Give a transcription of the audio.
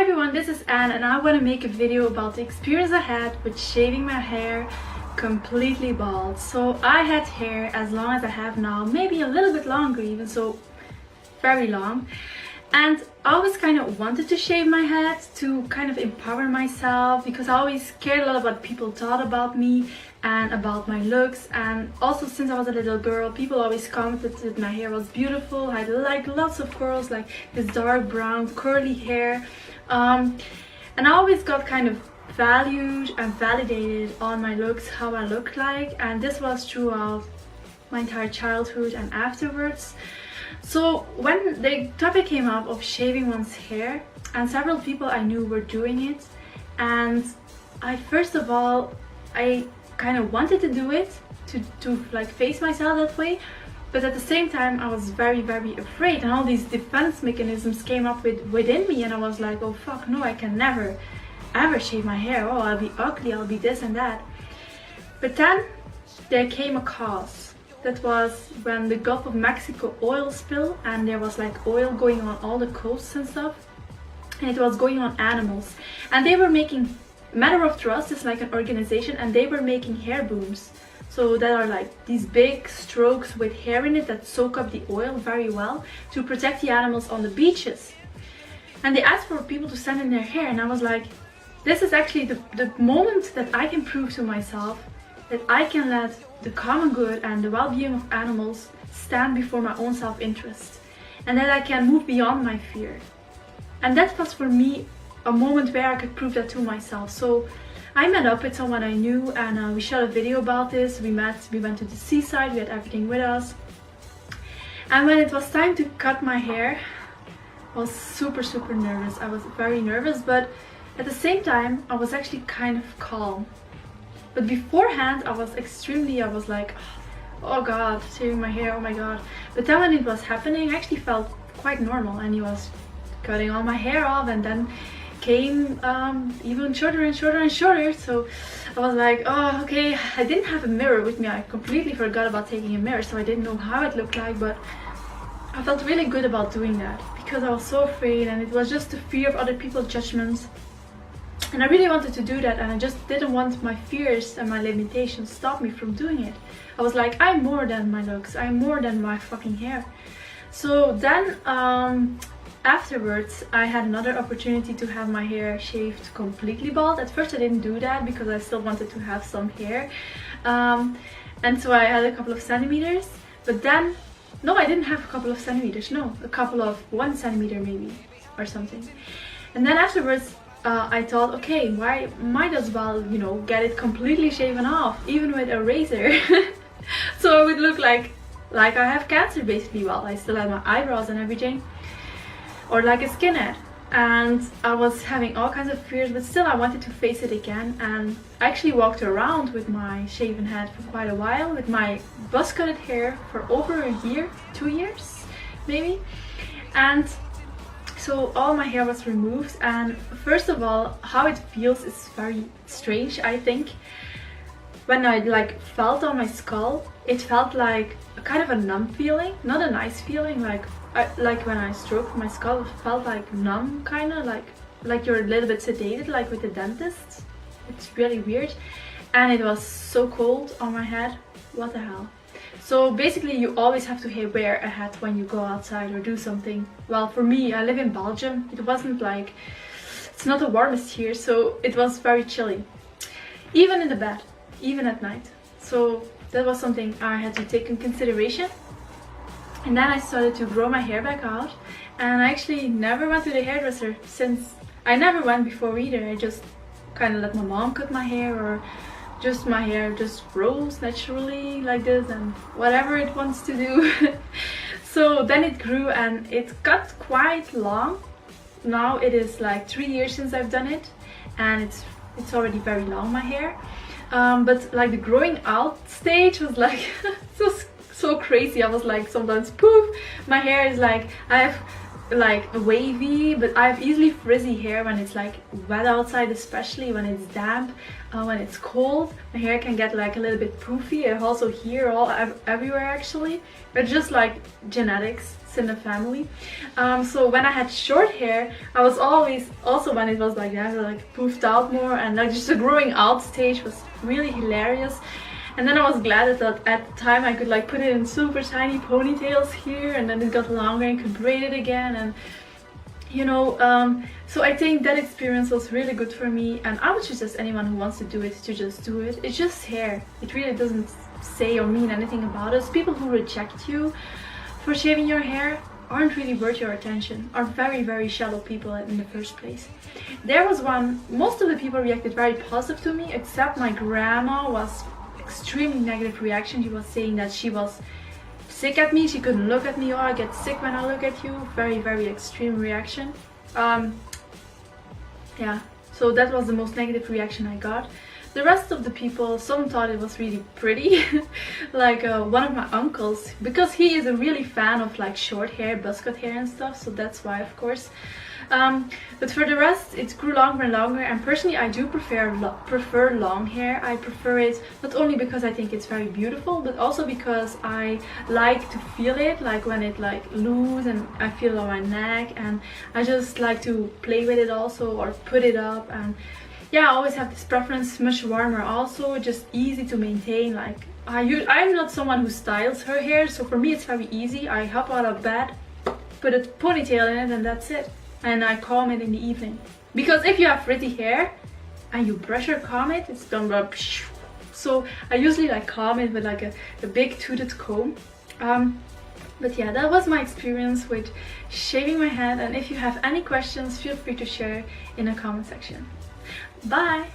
Hi everyone, this is Anne and I want to make a video about the experience I had with shaving my hair completely bald. So I had hair as long as I have now, maybe a little bit longer even, so very long. And I always kind of wanted to shave my head to kind of empower myself, because I always cared a lot about what people thought about me and about my looks. And also, since I was a little girl, people always commented that my hair was beautiful. I had like lots of curls, like this dark brown curly hair. And I always got kind of valued and validated on my looks, how I looked like, and this was throughout my entire childhood and afterwards. So when the topic came up of shaving one's hair, and several people I knew were doing it, and first of all I kind of wanted to do it to like face myself that way, but at the same time I was very afraid, and all these defense mechanisms came up within me, and I was like, oh fuck no, I can never ever shave my hair. Oh, I'll be ugly, I'll be this and that. But then there came a cause. That was when the Gulf of Mexico oil spill, and there was like oil going on all the coasts and stuff, and it was going on animals, and they were making, Matter of Trust is like an organization, and they were making hair booms. So that are like these big strokes with hair in it that soak up the oil very well to protect the animals on the beaches. And they asked for people to send in their hair, and I was like, this is actually the moment that I can prove to myself that I can let the common good and the well-being of animals stand before my own self-interest, and that I can move beyond my fear. And that was for me a moment where I could prove that to myself. So I met up with someone I knew, and we shot a video about this. We went to the seaside, we had everything with us. And when it was time to cut my hair, I was super nervous. I was very nervous, but at the same time I was actually kind of calm. But beforehand I was like, oh god, shaving my hair, oh my god. But then when it was happening, I actually felt quite normal, and he was cutting all my hair off, and then came even shorter and shorter. So I was like, oh okay. I didn't have a mirror with me. I completely forgot about taking a mirror, so I didn't know how it looked like, but I felt really good about doing that because I was so afraid, and it was just the fear of other people's judgments. And I really wanted to do that, and I just didn't want my fears and my limitations stop me from doing it. I was like, I'm more than my looks, I'm more than my fucking hair. So then afterwards I had another opportunity to have my hair shaved completely bald. At first I didn't do that because I still wanted to have some hair, and so I had a couple of centimeters. But then, no, I didn't have a couple of centimeters, no, a couple of 1 centimeter maybe or something. And then afterwards I thought, okay, why might as well, you know, get it completely shaven off, even with a razor. So it would look like I have cancer basically. Well, I still have my eyebrows and everything, or like a skinhead. And I was having all kinds of fears, but still I wanted to face it again. And I actually walked around with my shaven head for quite a while, with my buzz cutted hair for over a year, 2 years maybe. And so all my hair was removed, and first of all, how it feels is very strange, I think. When I like felt on my skull, it felt like a kind of a numb feeling, not a nice feeling. Like when I stroked my skull, it felt like numb, kind of like you're a little bit sedated, like with the dentist. It's really weird, and it was so cold on my head. What the hell? So basically you always have to wear a hat when you go outside or do something. Well, for me, I live in Belgium. It wasn't like, it's not the warmest here, so it was very chilly. Even in the bed, even at night. So that was something I had to take in consideration. And then I started to grow my hair back out, and I actually never went to the hairdresser since. I never went before either. I just kind of let my mom cut my hair, or just my hair just grows naturally like this, and whatever it wants to do. So then it grew, and it got quite long. Now it is like 3 years since I've done it, and it's already very long, my hair. But like the growing out stage was like so crazy. I was like, sometimes poof, my hair is like, I have like wavy, but I have easily frizzy hair when it's like wet outside, especially when it's damp. When it's cold, my hair can get like a little bit poofy. I have also hair all everywhere actually. It's just like genetics, it's in the family. So when I had short hair, I was always, also when it was like that, like poofed out more, and like just the growing out stage was really hilarious. And then I was glad that at the time I could like put it in super tiny ponytails here, and then it got longer and could braid it again, and you know, so I think that experience was really good for me, and I would suggest anyone who wants to do it to just do it. It's just hair. It really doesn't say or mean anything about us. People who reject you for shaving your hair aren't really worth your attention, are very, very shallow people in the first place. There was one, most of the people reacted very positive to me, except my grandma was extremely negative reaction. She was saying that she was sick at me, she couldn't look at me, or I get sick when I look at you. Very, very extreme reaction. Yeah, so that was the most negative reaction I got. The rest of the people, some thought it was really pretty. Like one of my uncles, because he is a really fan of like short hair, buzz cut hair and stuff, so that's why, of course. But for the rest, it grew longer and longer, and personally I do prefer long hair. I prefer it not only because I think it's very beautiful, but also because I like to feel it, like when it like loose and I feel it on my neck, and I just like to play with it also, or put it up. And yeah, I always have this preference, much warmer also, just easy to maintain. Like I'm not someone who styles her hair, so for me it's very easy. I hop out of bed, put a ponytail in it, and that's it. And I comb it in the evening. Because if you have frizzy hair and you pressure comb it, it's gonna go. So I usually like comb it with like a big toothed comb. But yeah, that was my experience with shaving my head, and if you have any questions, feel free to share in the comment section. Bye!